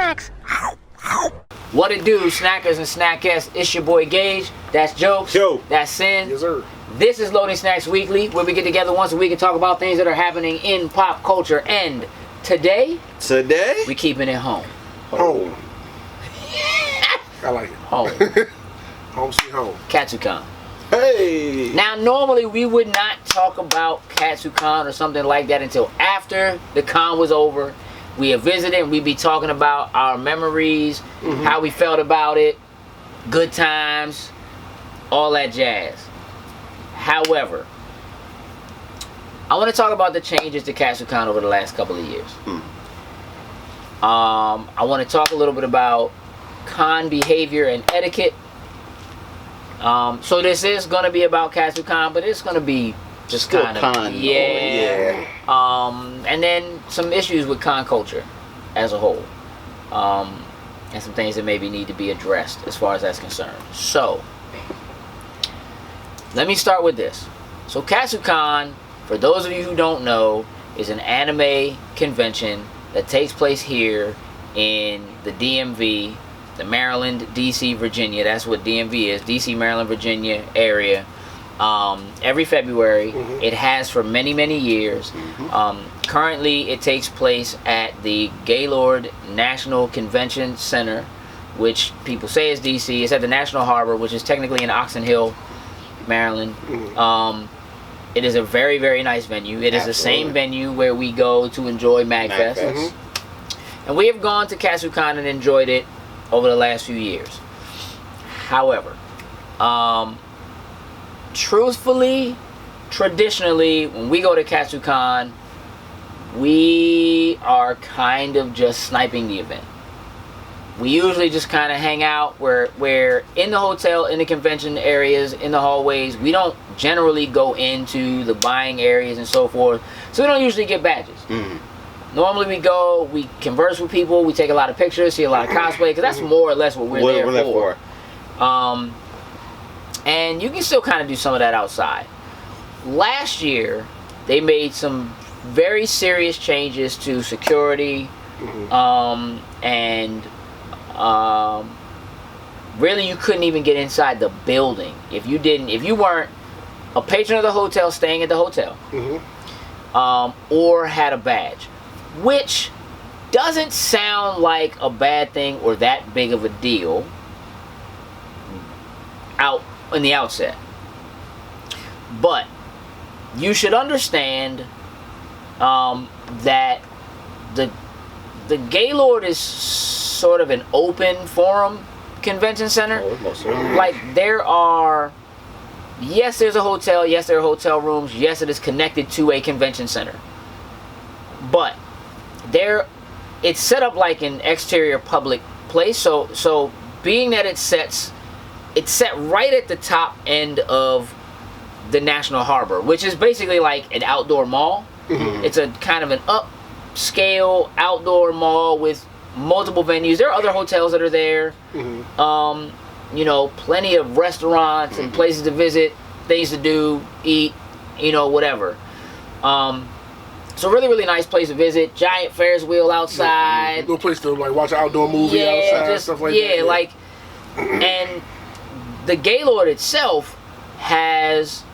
snacks. What it do, snackers and snackettes? It's your boy Gage. That's Jokes. Yo. That's Sin. Yes, sir. This is Loading Snacks Weekly, where we get together once a week and talk about things that are happening in pop culture. And today, we keeping it home. Home. I like it. Home. Home sweet home. Katsucon. Hey. Now, normally we would not talk about Katsucon or something like that until after the con was over. We have visited and we'd be talking about our memories, how we felt about it, good times, all that jazz. However, I want to talk about the changes to Katsucon over the last couple of years. I want to talk a little bit about con behavior and etiquette. So this is going to be about Katsucon, but it's going to be just kind of con. yeah. And then some issues with con culture as a whole, and some things that maybe need to be addressed as far as that's concerned. So let me start with this. So Katsucon, for those of you who don't know, is an anime convention that takes place here in the DMV, the Maryland, DC, Virginia. That's what DMV is, DC, Maryland, Virginia area. Every February. It has for many, many years. Currently, it takes place at the Gaylord National Convention Center, which people say is DC. It's at the National Harbor, which is technically in Oxon Hill, Maryland. It is a very, very nice venue. It is the same venue where we go to enjoy MagFest. And we have gone to Katsucon and enjoyed it over the last few years. However, truthfully, traditionally, when we go to Katsucon, we are kind of just sniping the event. We usually just kind of hang out. We're in the hotel, in the convention areas, in the hallways. We don't generally go into the buying areas and so forth. So we don't usually get badges. Normally we go, we converse with people, we take a lot of pictures, see a lot of cosplay, because that's more or less what we're there for. And you can still kind of do some of that outside. Last year, they made some very serious changes to security, and really you couldn't even get inside the building if you weren't a patron of the hotel staying at the hotel, or had a badge, which doesn't sound like a bad thing or that big of a deal out in the outset. But you should understand that the Gaylord is sort of an open forum convention center. Like there are, yes, there's a hotel, yes, there are hotel rooms, yes, it is connected to a convention center, but it's set up like an exterior public place. So being that it's set right at the top end of the National Harbor, which is basically like an outdoor mall. It's a kind of an upscale outdoor mall with multiple venues. There are other hotels that are there. You know, plenty of restaurants and places to visit, things to do, eat, you know, whatever. So really, really nice place to visit. Giant Ferris wheel outside. Little place to like watch an outdoor movie outside, stuff like that. Like, and the Gaylord itself has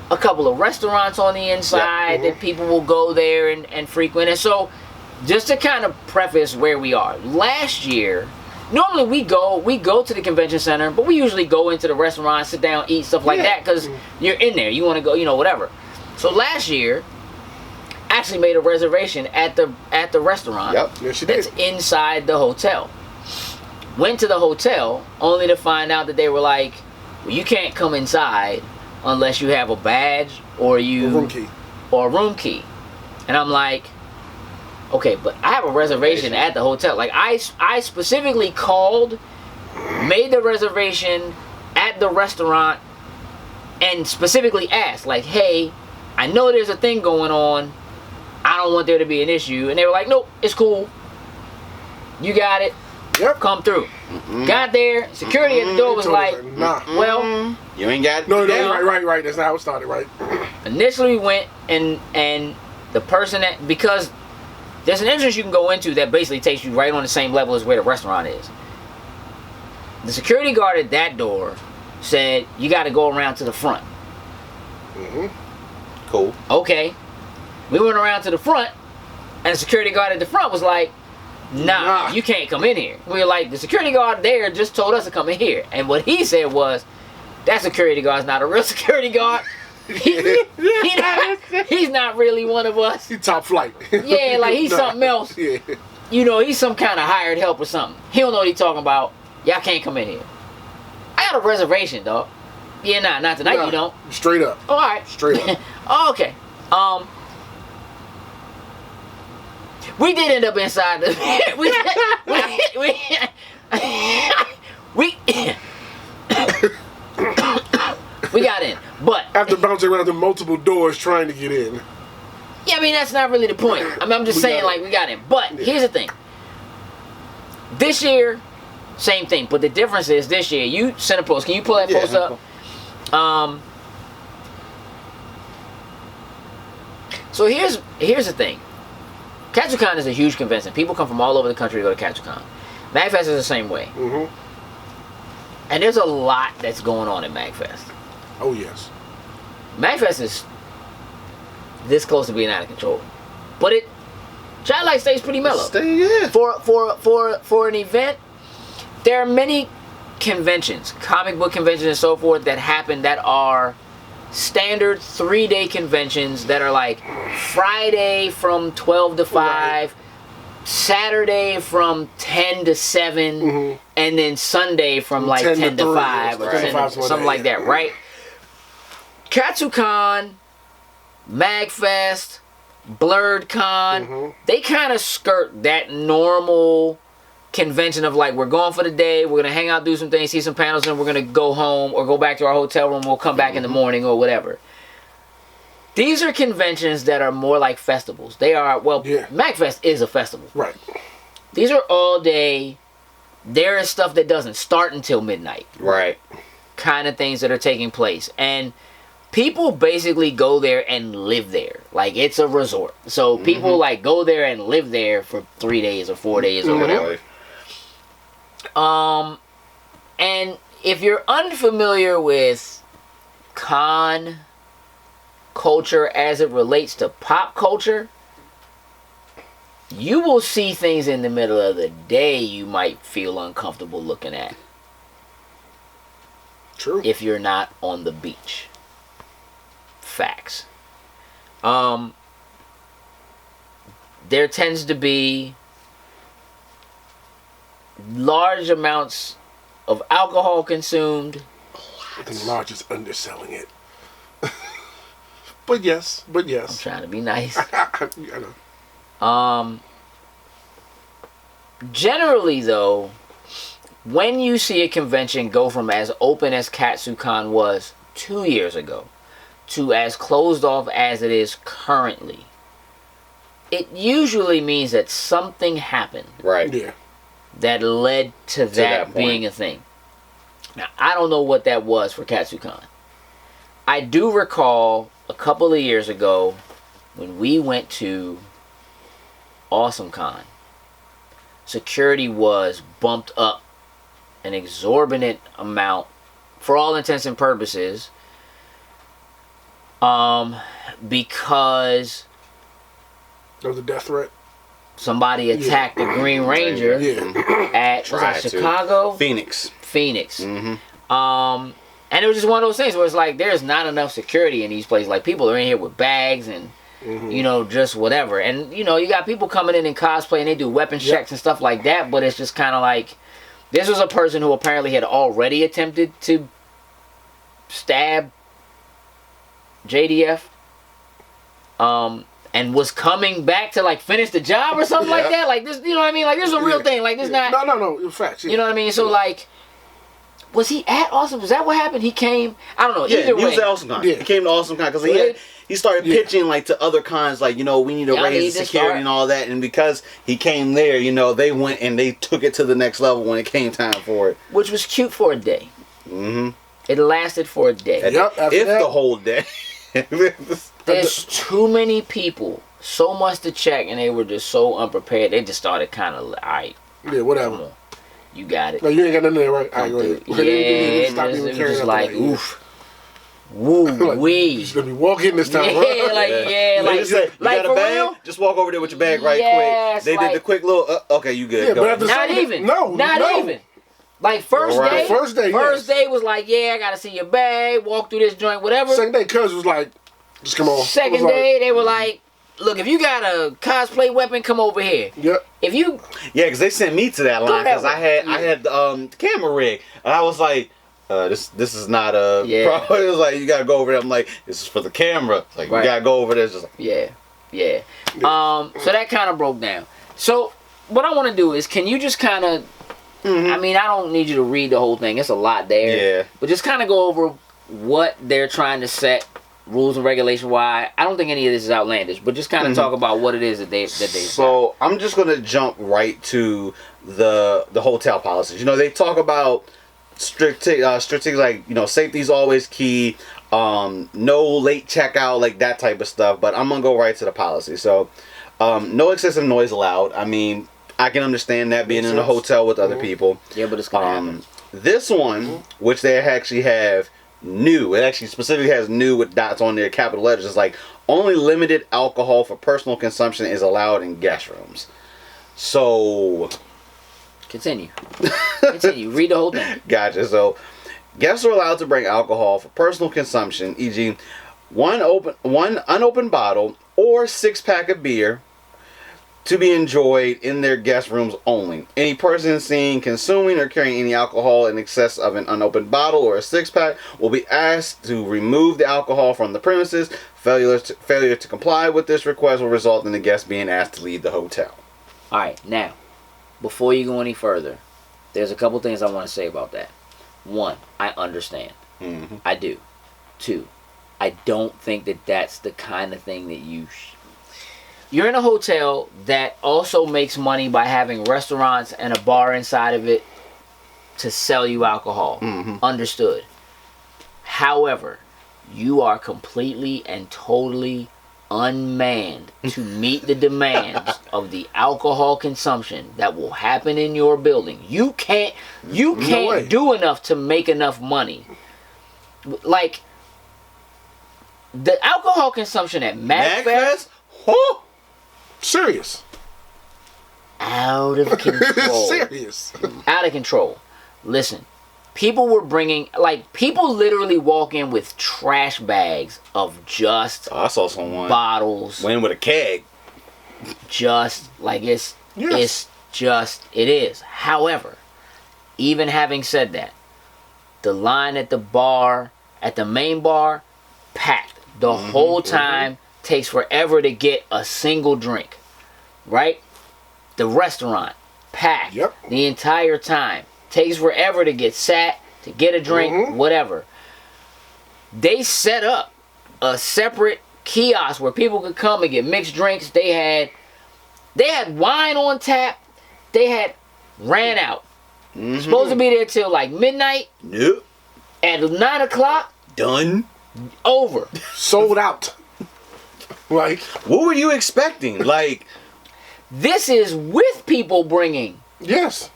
a couple of restaurants on the inside that people will go there and frequent. And so, just to kind of preface where we are, last year, normally we go to the convention center, but we usually go into the restaurant, sit down, eat, stuff like that, because you're in there, you want to go, you know, whatever. So last year, actually made a reservation at the restaurant that's inside the hotel. Went to the hotel only to find out that they were like, well, you can't come inside unless you have a badge or a room key. And I'm like, okay, but I have a reservation at the hotel. Like I specifically called, made the reservation at the restaurant, and specifically asked, like, hey, I know there's a thing going on. I don't want there to be an issue. And they were like, nope, it's cool. You got it. Come through. Got there. Security at the door was like, nah. Well, you ain't got it. No, right. That's not how it started, right? Initially we went and the person that, because There's an entrance you can go into that basically takes you right on the same level as where the restaurant is. The security guard at that door said, you got to go around to the front. Cool. Okay. We went around to the front, and the security guard at the front was like, nah, you can't come in here. We were like, the security guard there just told us to come in here. And what he said was, that security guard's not a real security guard. He's not really one of us. He's top flight. Yeah, like he's something else. Yeah. You know, he's some kind of hired help or something. He don't know what he's talking about. Y'all can't come in here. I got a reservation, dog. Yeah, not tonight. You don't. Straight up. Oh, all right. Straight up. Oh, okay. We did end up inside the. We got in, but after bouncing around the multiple doors trying to get in. Yeah, I mean that's not really the point. I mean I'm just saying like we got in. But here's the thing. This year, same thing. But the difference is this year you sent a post. Can you pull that post up? So here's the thing. Katsucon is a huge convention. People come from all over the country to go to Katsucon. MagFest is the same way. And there's a lot that's going on at MagFest. Oh yes. MagFest is this close to being out of control, but Childlike stays pretty mellow. For an event, there are many conventions, comic book conventions and so forth that happen that are standard 3-day conventions that are like Friday from 12 to 5, Saturday from 10 to 7, and then Sunday from like 10 to 5 or 10 something like that, right? Katsucon, MagFest, BlurredCon, they kind of skirt that normal convention of like, we're going for the day, we're going to hang out, do some things, see some panels, and we're going to go home or go back to our hotel room, we'll come back in the morning or whatever. These are conventions that are more like festivals. They are, MagFest is a festival. Right. These are all day. There is stuff that doesn't start until midnight. Right. Kind of things that are taking place. And people basically go there and live there. Like, it's a resort. So people like go there and live there for 3 days or 4 days or whatever. And if you're unfamiliar with con culture as it relates to pop culture, you will see things in the middle of the day you might feel uncomfortable looking at. True. If you're not on the beach. Facts. There tends to be large amounts of alcohol consumed. I think large is underselling it. But yes. I'm trying to be nice. I know. Generally though, when you see a convention go from as open as Katsucon was 2 years ago to as closed off as it is currently, it usually means that something happened. Right. Yeah. That led to that being a thing. Now, I don't know what that was for Katsucon. I do recall a couple of years ago when we went to AwesomeCon, security was bumped up an exorbitant amount for all intents and purposes, because There was a death threat. Somebody attacked the Green Ranger at was that Chicago? Phoenix. And it was just one of those things where it's like there's not enough security in these places. Like people are in here with bags and you know, just whatever. And you know, you got people coming in cosplay and they do weapon checks and stuff like that, but it's just kind of like this was a person who apparently had already attempted to stab JDF. And was coming back to like finish the job or something like that. Like this, you know what I mean? Like this is a real thing. Like this not. No. It was facts. You know what I mean? So like, was he at Awesome? Was that what happened? He came. I don't know. Yeah, either way, he was at AwesomeCon. He came to AwesomeCon because he started pitching like to other cons, like, you know, we need to raise the security and all that. And because he came there, you know, they went and they took it to the next level when it came time for it. Which was cute for a day. It lasted for a day. If the whole day. There's too many people so much to check, and they were just so unprepared. They just started kind of, all right. Yeah, whatever. You got it. No, you ain't got nothing there, right? All right, go ahead. Yeah, it was just like, oof. Woo wee. You just gonna be walking this time, yeah, right? like, yeah, They just say, you got a bag? real? Just walk over there with your bag right Yes, quick. They did the quick little, okay, you good. Yeah, Go but ahead. at the Not same even. No, Not even. Like first day. First day, First yes. day was like, yeah, I gotta see your bag, walk through this joint, whatever. Second day, cuz was like, just come on. Second day, they were like, look, if you got a cosplay weapon, come over here. Yep. If you, Yeah, because they sent me to that line because I had the camera rig, and I was like, this is not a problem. It was like, you gotta go over there. I'm like, this is for the camera. Like, you gotta go over there. It's just like, yeah. So that kind of broke down. So what I want to do is, can you just kind of, I mean, I don't need you to read the whole thing. It's a lot there. Yeah. But just kind of go over what they're trying to set rules and regulation. Why I don't think any of this is outlandish, but just kind of talk about what it is that they. So I'm just gonna jump right to the hotel policies. You know, they talk about strict things like, you know, safety is always key. No late checkout, like that type of stuff. But I'm gonna go right to the policy. So, no excessive noise allowed. I mean, I can understand that being in a hotel with other people. Yeah, but it's gonna happen. This one, which they actually have new, it actually specifically has new with dots on there, capital letters. It's like, only limited alcohol for personal consumption is allowed in guest rooms. So, Continue. Read the whole thing. Gotcha. So, guests are allowed to bring alcohol for personal consumption, e.g., one unopened bottle or 6-pack of beer, to be enjoyed in their guest rooms only. Any person seen consuming or carrying any alcohol in excess of an unopened bottle or a 6-pack will be asked to remove the alcohol from the premises. Failure to comply with this request will result in the guest being asked to leave the hotel. All right, now, before you go any further, there's a couple things I want to say about that. One, I understand. I do. Two, I don't think that that's the kind of thing that you're in a hotel that also makes money by having restaurants and a bar inside of it to sell you alcohol. Understood. However, you are completely and totally unmanned to meet the demands of the alcohol consumption that will happen in your building. You can't do enough to make enough money. Like, the alcohol consumption at MagFest, serious. out of control. Serious. Out of control. Listen, people were bringing, like, people literally walk in with trash bags of just I saw someone bottles. went with a keg. Just, like, it is. However, even having said that, the line at the bar, at the main bar, packed the whole time. Takes forever to get a single drink, right? The restaurant, packed the entire time. Takes forever to get sat, to get a drink, whatever. They set up a separate kiosk where people could come and get mixed drinks. They had wine on tap. They had ran out. Supposed to be there till like midnight. Nope. At 9 o'clock. Done. Over. Sold out. Like, what were you expecting? Like, this is with people bringing. Yes.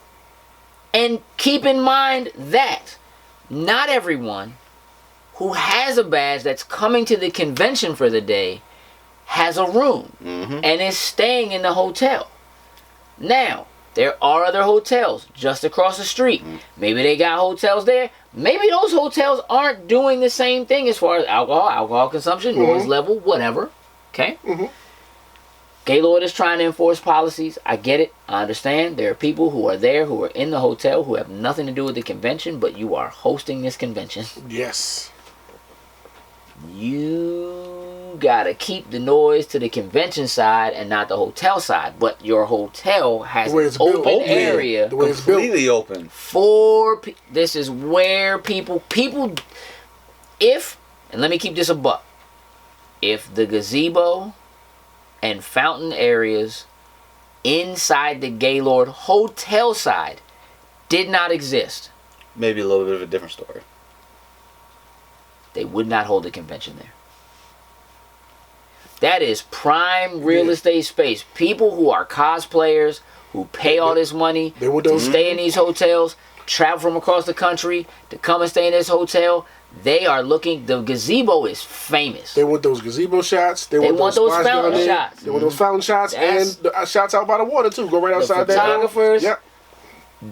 And keep in mind that not everyone who has a badge that's coming to the convention for the day has a room and is staying in the hotel. Now, there are other hotels just across the street. Maybe they got hotels there. Maybe those hotels aren't doing the same thing as far as alcohol consumption, noise level, whatever. Okay? Gaylord is trying to enforce policies. I get it. I understand. There are people who are there, who are in the hotel, who have nothing to do with the convention, but you are hosting this convention. Yes. You gotta keep the noise to the convention side and not the hotel side. But your hotel has an open area. The way it's completely open. This is where people, and let me keep this a buck. If the gazebo and fountain areas inside the Gaylord hotel side did not exist, Maybe a little bit of a different story. They would not hold a convention there. That is prime real estate space. People who are cosplayers, who pay all this money to stay in these hotels, travel from across the country to come and stay in this hotel. They are looking. The gazebo is famous. They want those gazebo shots. They want those fountain shots. They want those fountain shots and the shots out by the water too. Go right outside there. Photographers. Yep.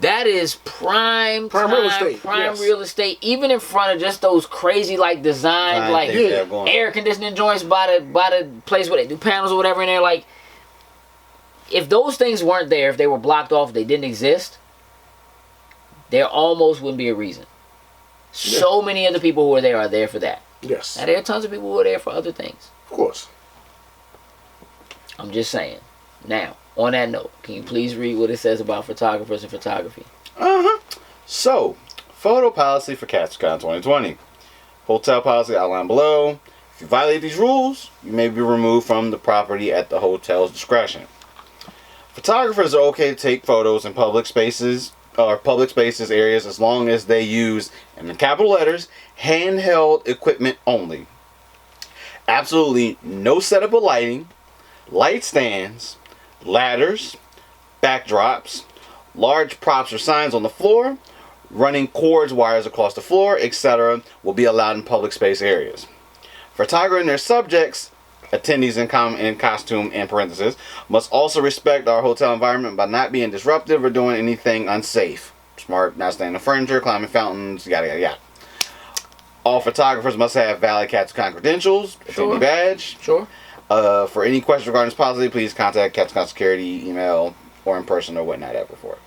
That is prime real estate. Real estate. Even in front of just those crazy like designed like air conditioning joints by the place where they do panels or whatever in there. Like, if those things weren't there, if they were blocked off, if they didn't exist, there almost wouldn't be a reason. So many of the people who are there for that. Yes. Now, there are tons of people who are there for other things. Of course. I'm just saying. Now, on that note, can you please read what it says about photographers and photography? So, photo policy for Katsucon 2020. Hotel policy outlined below. If you violate these rules, you may be removed from the property at the hotel's discretion. Photographers are okay to take photos in public spaces areas as long as they use, in capital letters, handheld equipment only. Absolutely no setup of lighting, light stands, ladders, backdrops, large props or signs on the floor, running cords, wires across the floor, etc. will be allowed in public space areas. Photographers and their subjects, attendees in costume in parentheses, must also respect our hotel environment by not being disruptive or doing anything unsafe. Smart, not staying on furniture, climbing fountains, yada yada yada. All photographers must have valid Katsucon credentials, attendee badge. Sure. For any questions regarding this policy, please contact Katsucon Security, email, or in person or whatnot ever for it.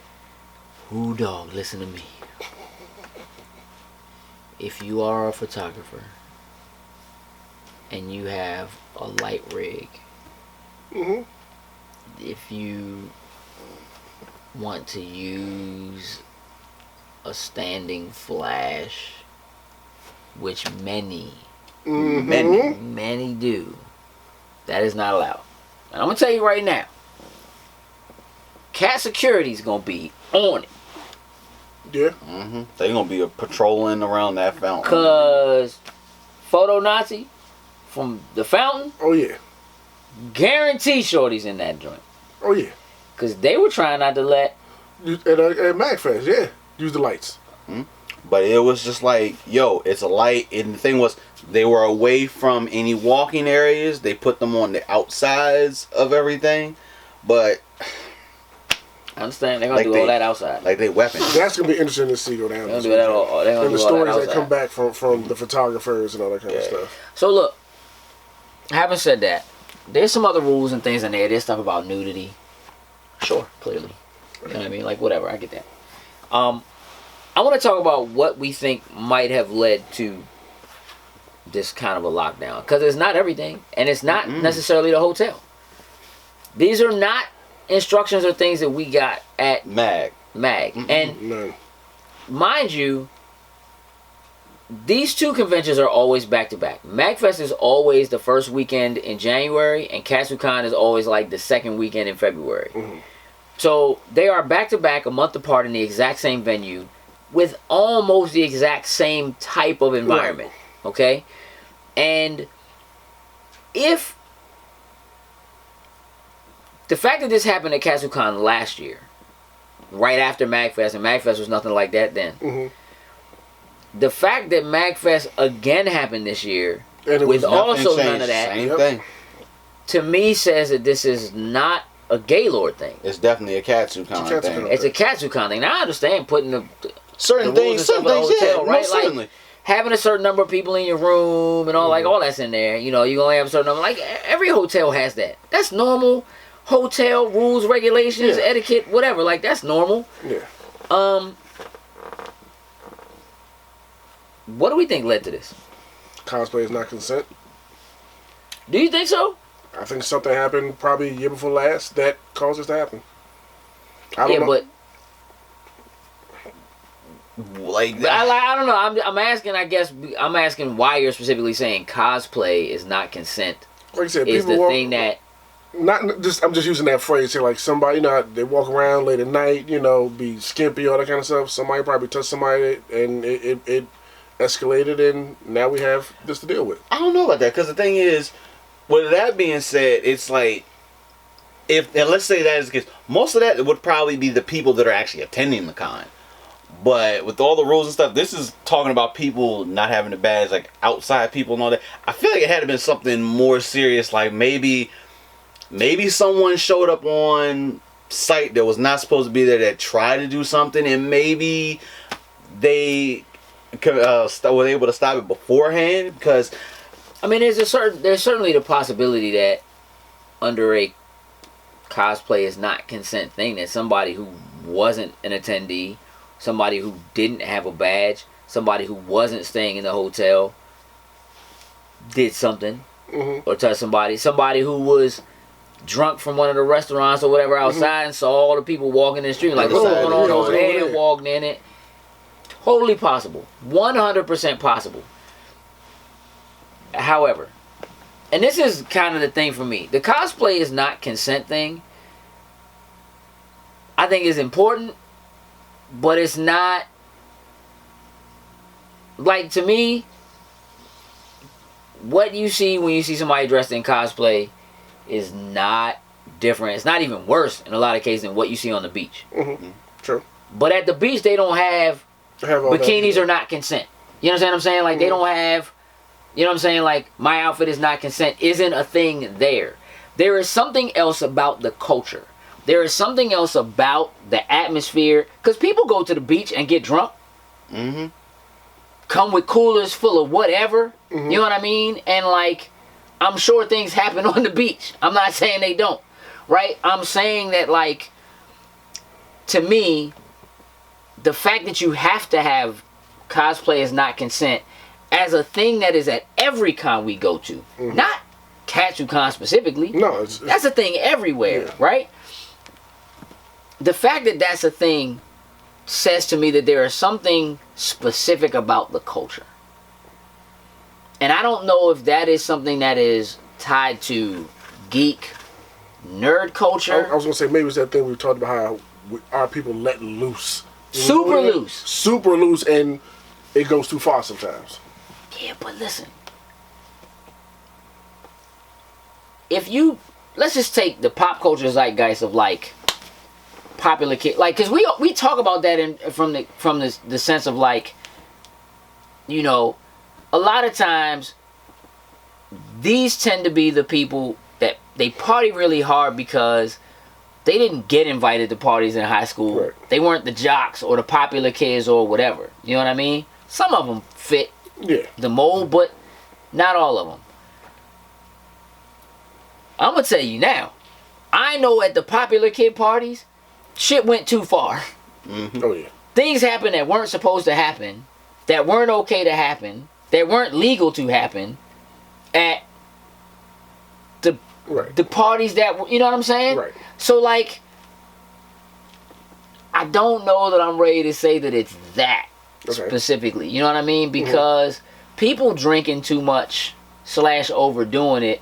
Ooh, dog, listen to me. If you are a photographer and you have a light rig, if you want to use a standing flash, which many do, that is not allowed. And I'm gonna tell you right now, Cat Security's gonna be on it. Yeah. They're gonna be patrolling around that fountain. Cause Photo Nazi from the fountain, oh yeah, guarantee shorty's in that joint. Oh yeah. Cause they were trying not to let at MagFest, yeah, use the lights. But it was just like, yo, it's a light. And the thing was, they were away from any walking areas. They put them on the outsides of everything. But I understand they're gonna do all that outside. Like they weapons. That's gonna be interesting to see go down. They're gonna do that all. They're gonna and do the all stories that that come back from the photographers and all that kind of stuff. So look, having said that, there's some other rules and things in there. There's stuff about nudity. Sure, clearly. You know what I mean? Like whatever, I get that. I want to talk about what we think might have led to this kind of a lockdown, because it's not everything, and it's not necessarily the hotel. These are not instructions or things that we got at MAG. And mind you, these two conventions are always back to back. MagFest is always the first weekend in January, and Katsucon is always like the second weekend in February. So they are back to back, a month apart, in the exact same venue, with almost the exact same type of environment. Okay? And if the fact that this happened at Katsucon last year, right after MagFest, and MagFest was nothing like that then. The fact that MagFest again happened this year, with also none of that, same thing, to me says that this is not a Gaylord thing. It's definitely a Katsucon thing. It's a Katsucon thing. Now I understand putting the certain things in the hotel, right? Like having a certain number of people in your room and all like all that's in there. You know, you're gonna have a certain number. Like every hotel has that. That's normal. Hotel rules, regulations, etiquette, whatever. Like that's normal. What do we think led to this? Cosplay is not consent. Do you think so? I think something happened probably a year before last that caused this to happen. I don't know. But like I don't know. I'm asking. I guess I'm asking why you're specifically saying cosplay is not consent. Like I said, is people the thing that. Not just. I'm just using that phrase. Say like somebody, you know, they walk around late at night, you know, be skimpy, all that kind of stuff. Somebody probably touched somebody, and it escalated, and now we have this to deal with. I don't know about that, because the thing is, with that being said, it's like, and let's say that is the case, most of that would probably be the people that are actually attending the con. But with all the rules and stuff, this is talking about people not having a badge, like outside people and all that. I feel like it had to been something more serious, like maybe someone showed up on site that was not supposed to be there that tried to do something, and maybe they were able to stop it beforehand. Because I mean, there's certainly the possibility that under a cosplay is not consent thing, that somebody who wasn't an attendee, somebody who didn't have a badge, somebody who wasn't staying in the hotel did something, or touched somebody who was drunk from one of the restaurants or whatever outside and saw all the people walking in the street, like, what's going on over there, walked in it. Totally possible. 100% possible. However, and this is kind of the thing for me, the cosplay is not consent thing. I think it's important, but it's not, like, to me, what you see when you see somebody dressed in cosplay is not different. It's not even worse in a lot of cases than what you see on the beach. True. But at the beach, they don't have bikinis are not consent. You know what I'm saying? Like, they don't have, you know what I'm saying? Like, my outfit is not consent isn't a thing there. There is something else about the culture. There is something else about the atmosphere. Because people go to the beach and get drunk. Come with coolers full of whatever. You know what I mean? And, like, I'm sure things happen on the beach. I'm not saying they don't. Right? I'm saying that, like, to me, the fact that you have to have cosplay is not consent as a thing that is at every con we go to. Not Katsucon specifically. No, that's a thing everywhere, right? The fact that that's a thing says to me that there is something specific about the culture. And I don't know if that is something that is tied to geek, nerd culture. I was going to say, maybe it's that thing we talked about, how our people letting loose. Super loose. Super loose, and it goes too far sometimes. Yeah, but listen. If you, let's just take the pop culture zeitgeist of, like, popular kid, like, because we talk about that from the sense of, like, you know, a lot of times these tend to be the people that they party really hard because they didn't get invited to parties in high school. Right. They weren't the jocks or the popular kids or whatever. You know what I mean? Some of them fit the mold, but not all of them. I'm going to tell you now, I know at the popular kid parties, shit went too far. Oh, yeah. Things happened that weren't supposed to happen, that weren't okay to happen, that weren't legal to happen at the parties that, you know what I'm saying? Right. So, like, I don't know that I'm ready to say that it's that specifically. You know what I mean? Because people drinking too much / overdoing it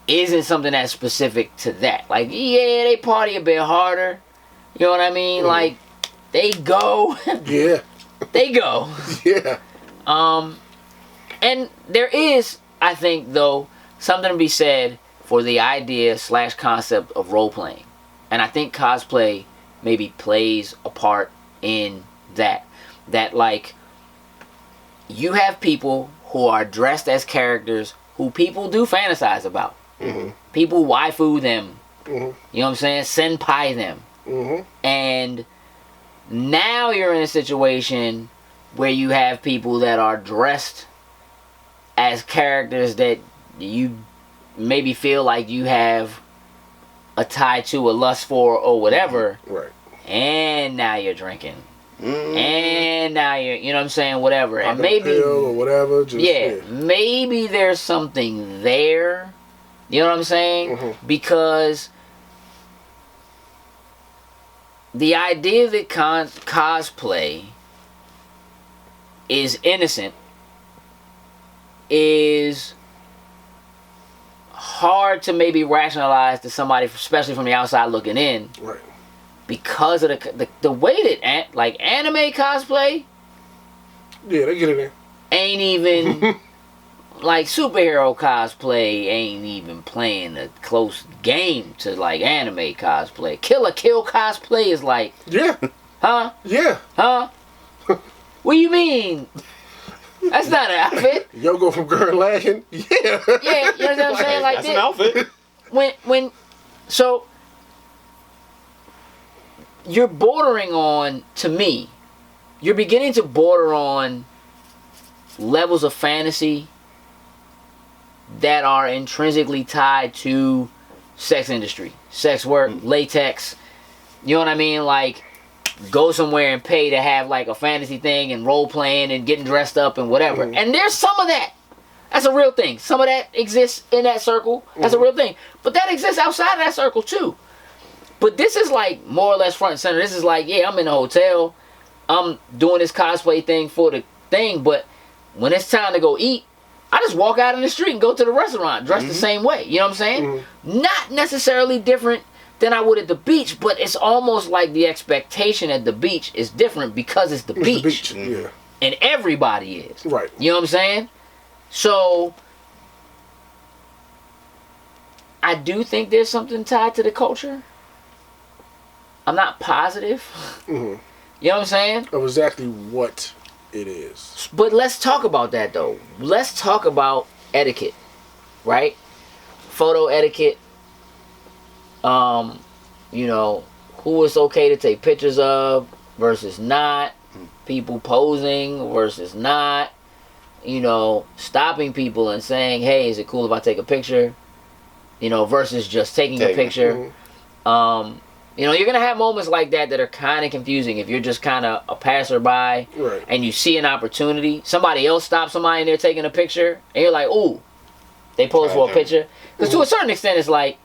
isn't something that's specific to that. Like, yeah, they party a bit harder. You know what I mean? Like, they go. Yeah. They go. Yeah. And there is, I think, though, something to be said for the idea / concept of role-playing. And I think cosplay maybe plays a part in that. That, like, you have people who are dressed as characters who people do fantasize about. People waifu them. You know what I'm saying? Senpai them. And now you're in a situation where you have people that are dressed as characters that you maybe feel like you have a tie to, a lust for, or whatever. Right. And now you're drinking. And now you're, you know what I'm saying, whatever. And maybe, or whatever. Just, maybe there's something there. You know what I'm saying? Because the idea that cosplay is innocent is hard to maybe rationalize to somebody, especially from the outside looking in. Right. Because of the way that like anime cosplay, they get it in, ain't even like superhero cosplay ain't even playing a close game to like anime cosplay. Kill la Kill cosplay is like, yeah, huh? Yeah. Huh? What do you mean? That's not an outfit. Yo, go from girl lagging. Yeah. Yeah, you know what I'm saying? Like that's an outfit. So you're bordering on, to me, you're beginning to border on levels of fantasy that are intrinsically tied to sex industry, sex work, latex. You know what I mean? Like, go somewhere and pay to have like a fantasy thing and role playing and getting dressed up and whatever. And there's some of that. That's a real thing. Some of that exists in that circle. That's a real thing. But that exists outside of that circle too. But this is like more or less front and center. This is like, yeah, I'm in a hotel. I'm doing this cosplay thing for the thing. But when it's time to go eat, I just walk out in the street and go to the restaurant dressed the same way. You know what I'm saying? Not necessarily different than I would at the beach, but it's almost like the expectation at the beach is different because it's the beach. Yeah. And everybody is. Right. You know what I'm saying? So I do think there's something tied to the culture. I'm not positive. You know what I'm saying? Of exactly what it is. But let's talk about that though. Let's talk about etiquette, right? Photo etiquette. You know, who it's okay to take pictures of versus not. People posing versus not. You know, stopping people and saying, hey, is it cool if I take a picture? You know, versus just taking a picture. You know, you're going to have moments like that that are kind of confusing if you're just kind of a passerby and you see an opportunity. Somebody else stops somebody and they're taking a picture and you're like, ooh, they pose for a picture. Because to a certain extent, it's like,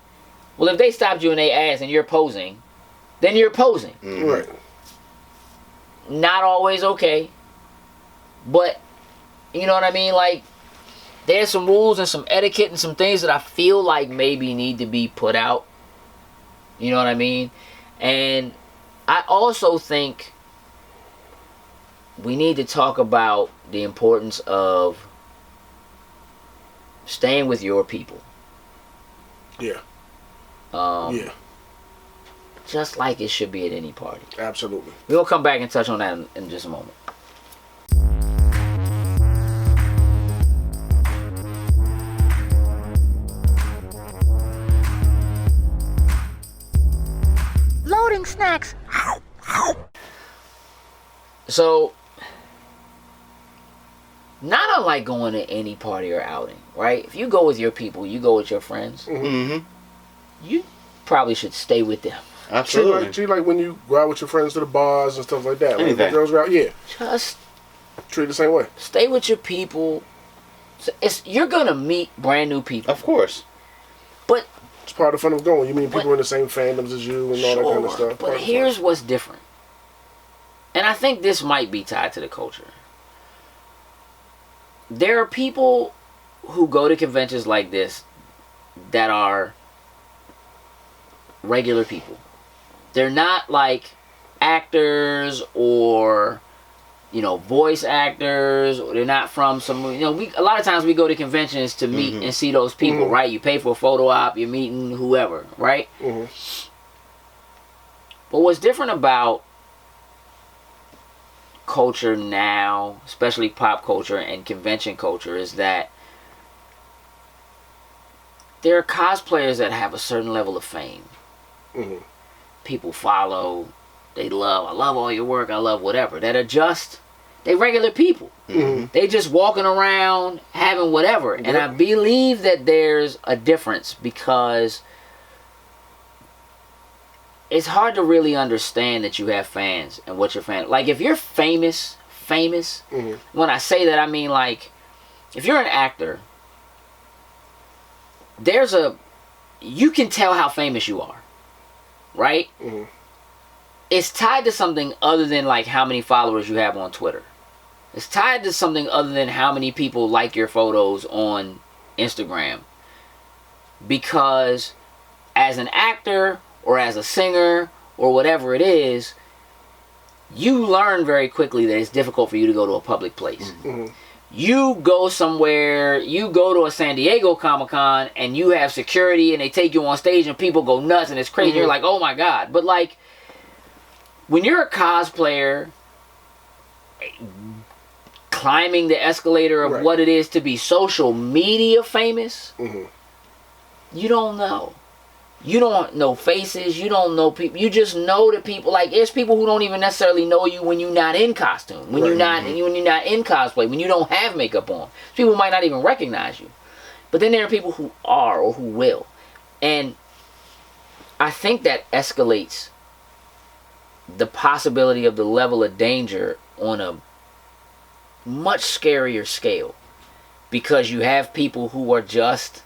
well, if they stopped you and they asked and you're posing, then you're posing. Right. Not always okay. But, you know what I mean? Like, there's some rules and some etiquette and some things that I feel like maybe need to be put out. You know what I mean? And I also think we need to talk about the importance of staying with your people. Yeah. Yeah. Just like it should be at any party. Absolutely. We'll come back and touch on that in just a moment. Loading snacks. So, not unlike going to any party or outing, right? If you go with your people, you go with your friends, you probably should stay with them. Absolutely. Treat like when you go out with your friends to the bars and stuff like that. Like Anything. girls are out, Just treat the same way. stay with your people. You're going to meet brand new people. Of course. But It's part of the fun of going. You mean people in the same fandoms as you and all that kind of stuff. But here's what's different. And I think this might be tied to the culture. There are people who go to conventions like this that are regular people. They're not like actors or, you know, voice actors. Or they're not from some, you know, a lot of times we go to conventions to meet and see those people, right? You pay for a photo op, you're meeting whoever, right? But what's different about culture now, especially pop culture and convention culture, is that there are cosplayers that have a certain level of fame. People follow, they love, I love all your work, I love whatever, that are just, they regular people. They just walking around having whatever. And I believe that there's a difference because it's hard to really understand that you have fans and what your fans, like if you're famous, when I say that I mean like, if you're an actor, you can tell how famous you are, right? It's tied to something other than like how many followers you have on Twitter. It's tied to something other than how many people like your photos on Instagram. Because as an actor or as a singer or whatever it is, you learn very quickly that it's difficult for you to go to a public place. you go somewhere, you go to a San Diego Comic-Con and you have security and they take you on stage and people go nuts and it's crazy. Mm-hmm. You're like, oh my God. But like, when you're a cosplayer climbing the escalator of what it is to be social media famous, you don't know. You don't know faces. You don't know people. You just know that people, like, there's people who don't even necessarily know you when you're not in costume, when you're not when you're not in cosplay, when you don't have makeup on. People might not even recognize you. But then there are people who are or who will. And I think that escalates the possibility of the level of danger on a much scarier scale, because you have people who are just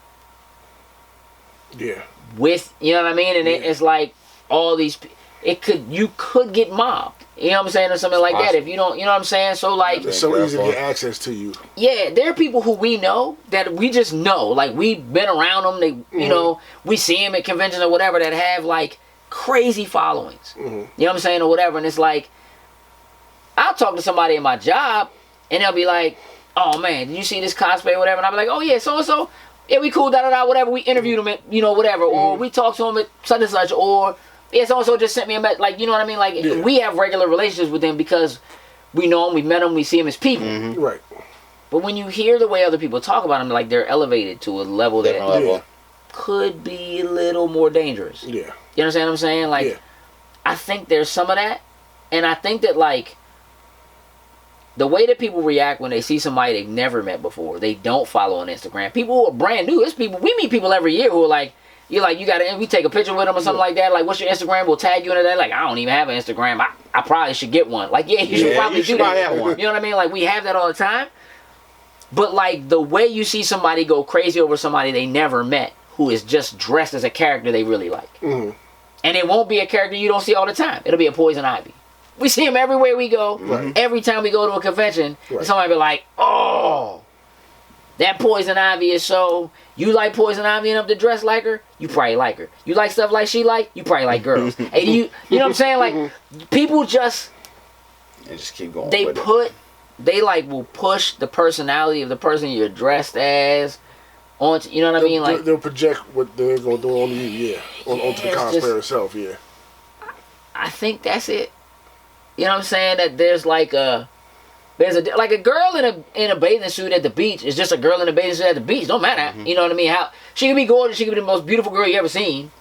with, you know what I mean, and it's like all these, you could get mobbed, you know what I'm saying, or something like that if you don't, you know what I'm saying. So like, it's so easy to get access to you. Yeah, there are people who we know that we just know, like we've been around them, they you know, we see them at conventions or whatever, that have like crazy followings, you know what I'm saying, or whatever. And it's like, I'll talk to somebody at my job and they'll be like, oh man, did you see this cosplay or whatever? And I'll be like, oh yeah, so and so, yeah, we cool, whatever. We interviewed him at, you know, whatever, or we talked to him at such and such, or yeah, so and so just sent me a message, like, you know what I mean? Like, we have regular relationships with them because we know him, we met him, we see him as people. Right. But when you hear the way other people talk about him, like they're elevated to a level that could be a little more dangerous. Yeah. You understand what I'm saying? Like, I think there's some of that, and I think that like, the way that people react when they see somebody they've never met before, they don't follow on Instagram. People who are brand new, it's people, we meet people every year who are like, you gotta, we take a picture with them or something like that. Like, what's your Instagram? We'll tag you in it. Like, I don't even have an Instagram. I probably should get one. Like, you should probably do that. Have one. You know what I mean? Like, we have that all the time. But like, the way you see somebody go crazy over somebody they never met, who is just dressed as a character they really like. And it won't be a character you don't see all the time. It'll be a Poison Ivy. We see him everywhere we go. Every time we go to a convention, somebody be like, oh, that Poison Ivy is so... You like Poison Ivy enough to dress like her? You probably like her. You like stuff like she like? You probably like girls. And you know what I'm saying? Like, people just... And just keep going. They will push the personality of the person you're dressed as onto, you know what I mean? Like, they'll project what they're going to do on you, onto the cosplayer itself, I think that's it. You know what I'm saying? That there's a girl in a bathing suit at the beach is just a girl in a bathing suit at the beach. Don't matter. You know what I mean? How she can be gorgeous, she can be the most beautiful girl you ever seen.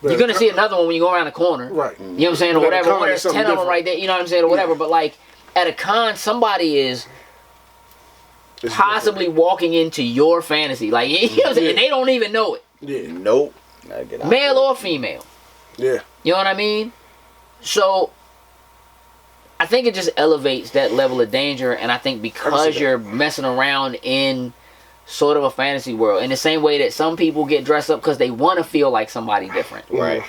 You're gonna see another one when you go around the corner. Right. You know what I'm saying? Or whatever. Or there's 10 of them right there, you know what I'm saying? Or whatever. But like, at a con, somebody is possibly walking into your fantasy. Like, you know what I'm saying? And they don't even know it. Yeah. Nope. Male or female. Yeah. You know what I mean? So I think it just elevates that level of danger, and I think because you're messing around in sort of a fantasy world, in the same way that some people get dressed up because they want to feel like somebody different. Right.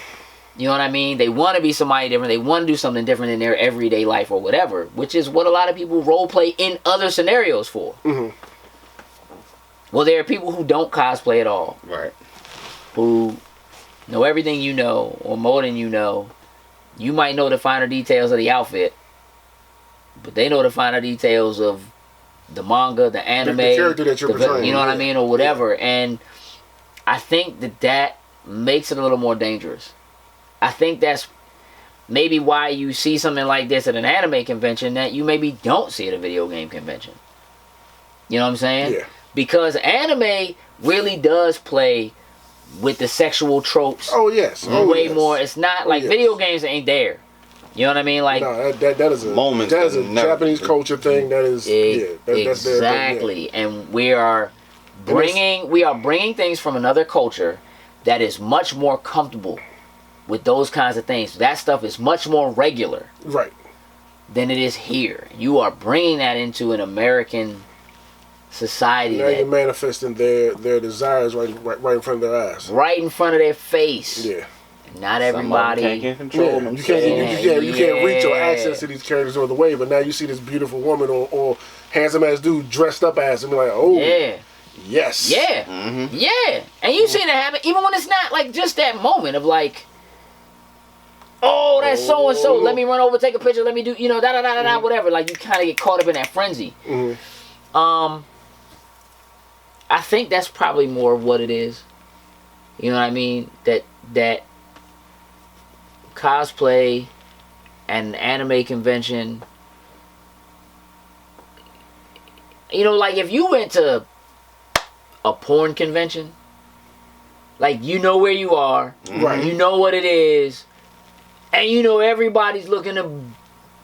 You know what I mean? They want to be somebody different. They want to do something different in their everyday life or whatever, which is what a lot of people role play in other scenarios for. Well, there are people who don't cosplay at all. Right. Who know everything you know, or more than you know. You might know the finer details of the outfit, but they know the finer details of the manga, the anime, the character that you're portraying, you know what I mean, or whatever. And I think that makes it a little more dangerous. I think that's maybe why you see something like this at an anime convention that you maybe don't see at a video game convention. You know what I'm saying? Yeah. Because anime really does play with the sexual tropes. Oh yes. Way more. It's not like video games ain't there. You know what I mean? Like, no, that is a moment. That is a Japanese culture thing. That is that's exactly. And we are bringing things from another culture that is much more comfortable with those kinds of things. That stuff is much more regular, right, than it is here. You are bringing that into an American society. Now you're manifesting their desires right in front of their eyes, right in front of their face. Yeah. Not everybody can't control them. You can't reach or access to these characters or the way. But now you see this beautiful woman or handsome ass dude dressed up as, and be like, oh yes, yeah. And you seen it happen even when it's not like just that moment of like, oh, that's so and so. Let me run over, take a picture. Let me do, da da da da da, whatever. Like, you kind of get caught up in that frenzy. I think that's probably more of what it is. You know what I mean? That cosplay and anime convention. You know, like if you went to a porn convention, like you know where you are, Right. you know what it is, and you know everybody's looking to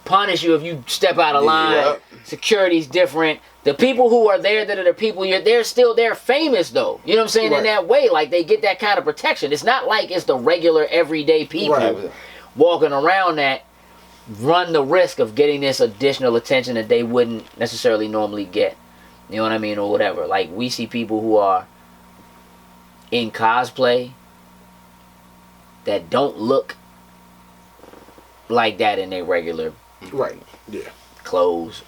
punish you if you step out of line. Yep. Security's different. The people who are there that are the people they're famous though. You know what I'm saying? Right. In that way, like they get that kind of protection. It's not like it's the regular everyday people Right. walking around that run the risk of getting this additional attention that they wouldn't necessarily normally get. You know what I mean? Or whatever. Like we see people who are in cosplay that don't look like that in their regular Right. Yeah. clothes.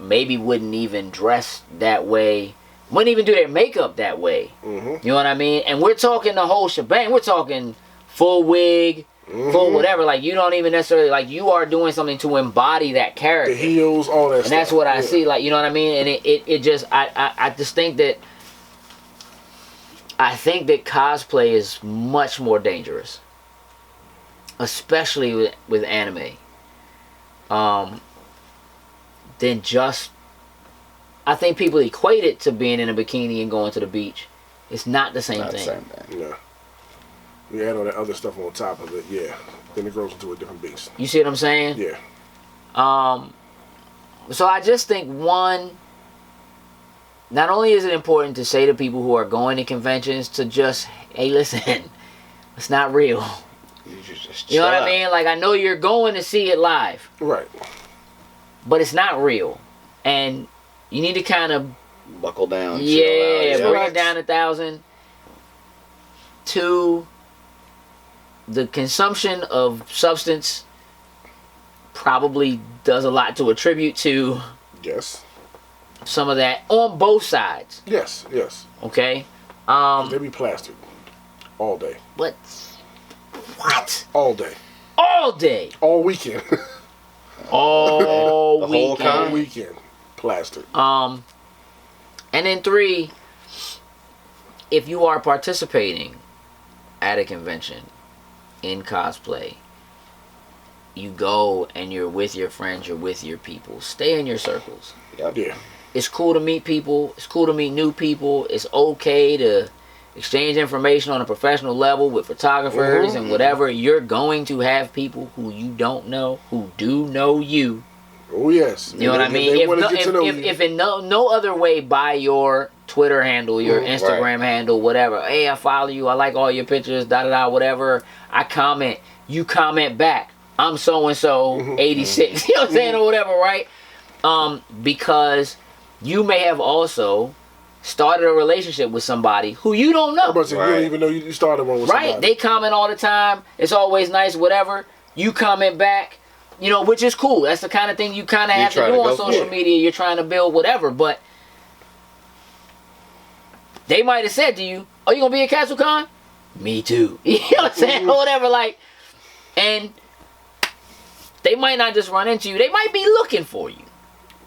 Maybe wouldn't even dress that way. Wouldn't even do their makeup that way. Mm-hmm. You know what I mean? And we're talking the whole shebang. We're talking full wig, full whatever. Like you don't even necessarily, like you are doing something to embody that character. The heels, all that And stuff. that's what I see. Like, you know what I mean? And it just, I just think that, I think that cosplay is much more dangerous. Especially with anime. Than just, I think people equate it to being in a bikini and going to the beach. It's not the same Not the thing. same thing. Yeah. You add all that other stuff on top of it, yeah. Then it grows into a different beast. You see what I'm saying? Yeah. So I just think not only is it important to say to people who are going to conventions to just, hey, listen, it's not real. You know what I mean? Like, I know you're going to see it live, Right. but it's not real. And you need to kind of, Buckle down. yeah, chill out, bring it down 1,000. 2, the consumption of substance probably does a lot to attribute to Yes. some of that on both sides. Yes. Yes. Okay? They be plastered all day. But what? All day. All day. All weekend. All The whole weekend. All weekend. Plastered. And then 3, if you are participating at a convention in cosplay, you go and you're with your friends, you're with your people. Stay in your circles. Yeah. It's cool to meet people. It's cool to meet new people. It's okay to exchange information on a professional level with photographers and whatever. You're going to have people who you don't know, who do know you. Oh, yes. You know what I mean? If in no other way by your Twitter handle, your Instagram handle, whatever. Hey, I follow you. I like all your pictures, da-da-da, whatever. I comment. You comment back. I'm so-and-so, 86. You know what I'm saying? Or whatever, right? Because you may have also started a relationship with somebody who you don't know. You don't even know you started one with Right? somebody. They comment all the time. It's always nice, whatever. You comment back. You know, which is cool. That's the kind of thing you kind of have to do on social media. You're trying to build whatever, but they might have said to you, "Oh, you gonna be at Katsucon?" Me too. You know what I'm saying? Or whatever, like, and they might not just run into you. They might be looking for you.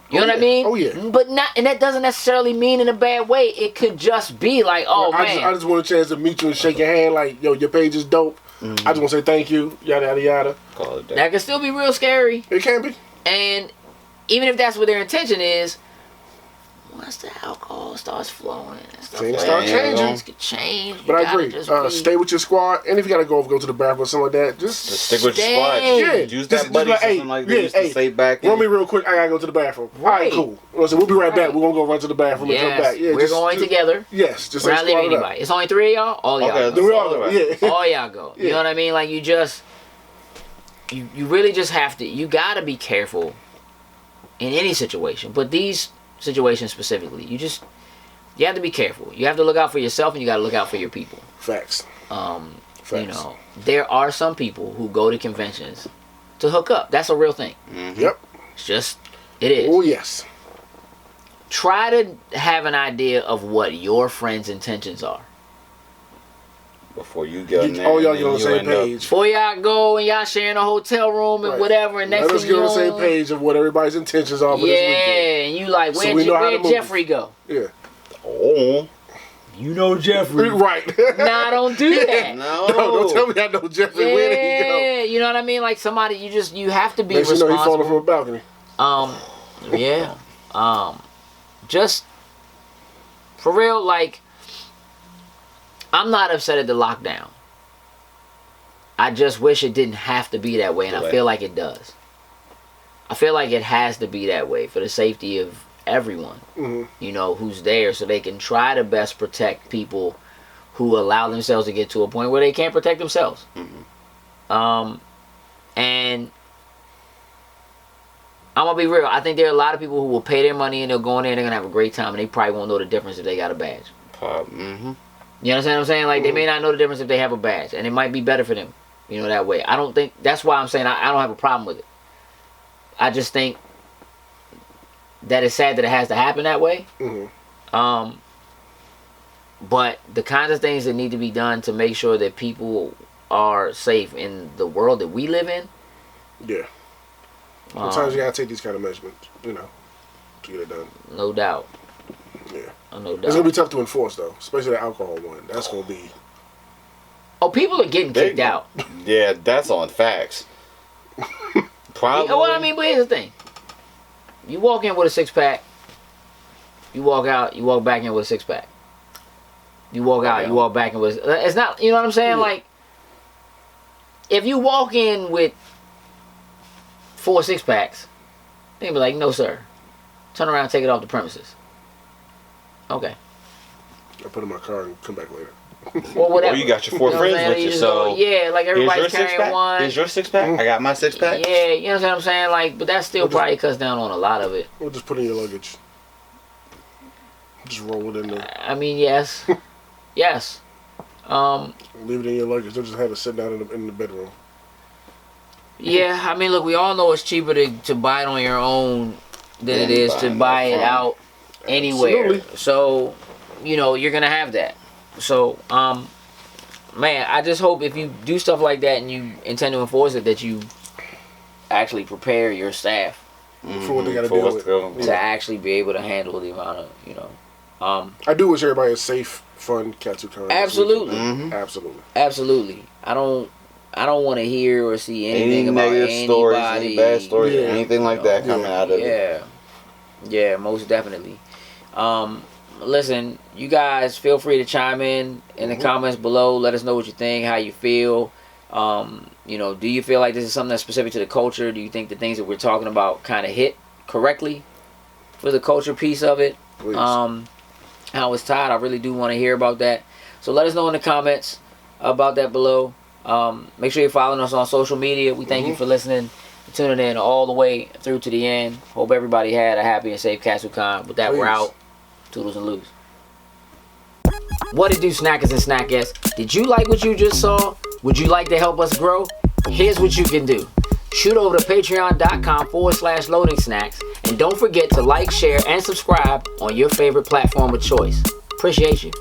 You know what I mean? Oh, yeah. But not, and that doesn't necessarily mean in a bad way. It could just be like, oh, man. I just want a chance to meet you and shake your hand like, yo, your page is dope. I just want to say thank you, yada, yada, yada. Call it That can still be real scary. It can be. And even if that's what their intention is, once the alcohol starts flowing and stuff Things like start that, changing. things could change. But I agree. Stay with your squad, and if you gotta go to the bathroom or something like that, just stick with your squad. Yeah. Use that buddy system like they used to say back. Run me real quick. I gotta go to the bathroom. Right. All right, cool. So we'll be right back. We're gonna go run to the bathroom and come back. Yeah, we're going together. Yes, just we're not leaving anybody. It's only 3 of y'all. All y'all. Okay, go. We all go. Yeah. All y'all go. You know what I mean? Like you really just have to. You gotta be careful in any situation, but these situations specifically, you have to be careful. You have to look out for yourself, and you got to look out for your people. Facts. You know, there are some people who go to conventions to hook up. That's a real thing. Yep. It's just, it is. Oh yes. Try to have an idea of what your friends' intentions are. Before you get in there. Oh, y'all get on the same page. Before y'all go and y'all sharing a hotel room and whatever. And next Let us get on the same page of what everybody's intentions are for this weekend. Yeah, and you like, where'd Jeffrey go? Yeah. Oh. You know Jeffrey. Right. Nah, don't do that. No. Don't tell me I know Jeffrey. Yeah, Where did he go? You know what I mean? Like somebody, you have to be Next responsible. You know he falling from a balcony. Yeah. Just for real, like, I'm not upset at the lockdown. I just wish it didn't have to be that way, and I feel like it does. I feel like it has to be that way for the safety of everyone, you know, who's there, so they can try to best protect people who allow themselves to get to a point where they can't protect themselves. And I'm gonna be real. I think there are a lot of people who will pay their money and they'll go in there and they're gonna have a great time, and they probably won't know the difference if they got a badge. You understand what I'm saying? Like, they may not know the difference if they have a badge, and it might be better for them, you know, that way. I don't think, that's why I'm saying I don't have a problem with it. I just think that it's sad that it has to happen that way. But the kinds of things that need to be done to make sure that people are safe in the world that we live in. Yeah. Sometimes you gotta take these kind of measurements, you know, to get it done. No doubt. Yeah. No doubt. It's gonna be tough to enforce though, especially the alcohol one. That's gonna be. Oh, people are getting kicked out. Yeah, that's on facts. Probably. Well, I mean, but here's the thing. You walk in with a 6-pack. You walk out. You walk back in with a 6-pack. You walk out. You walk back in with. It's not. You know what I'm saying? Like, if you walk in with 4 6-packs, they can be like, "No, sir. Turn around, and take it off the premises." Okay. I'll put it in my car and come back later. Or whatever. Or you got your 4 friends with you, so yeah, like everybody's carrying one. Here's your 6-pack. I got my 6-pack. Yeah, you know what I'm saying? Like, but that still probably cuts down on a lot of it. Or just put it in your luggage. Just roll it in there. I mean, yes, yes. Leave it in your luggage. Don't just have it sitting out in the bedroom. Yeah, I mean, look, we all know it's cheaper to buy it on your own than it is to buy it out anywhere. Absolutely. So, you know, you're gonna have that. So, man, I just hope if you do stuff like that and you intend to enforce it, that you actually prepare your staff for what they got to deal with, to actually be able to handle the amount of, you know. I do wish everybody a safe, fun Katsucon. Absolutely. Absolutely. Absolutely. I don't want to hear or see anything about negative stories, any bad stories, anything like that coming out of it. Yeah, most definitely. Listen, you guys feel free to chime in the comments below. Let us know what you think, how you feel. You know, do you feel like this is something that's specific to the culture? Do you think the things that we're talking about kind of hit correctly for the culture piece of it? Please. How it's tied, I really do want to hear about that. So let us know in the comments about that below. Make sure you're following us on social media. We thank you for listening, tuning in all the way through to the end. Hope everybody had a happy and safe Katsucon. With that, we're out. Toodles and loos. What it do, snackers and snackettes? Did you like what you just saw? Would you like to help us grow? Here's what you can do. Shoot over to patreon.com/loading snacks. And don't forget to like, share, and subscribe on your favorite platform of choice. Appreciate you.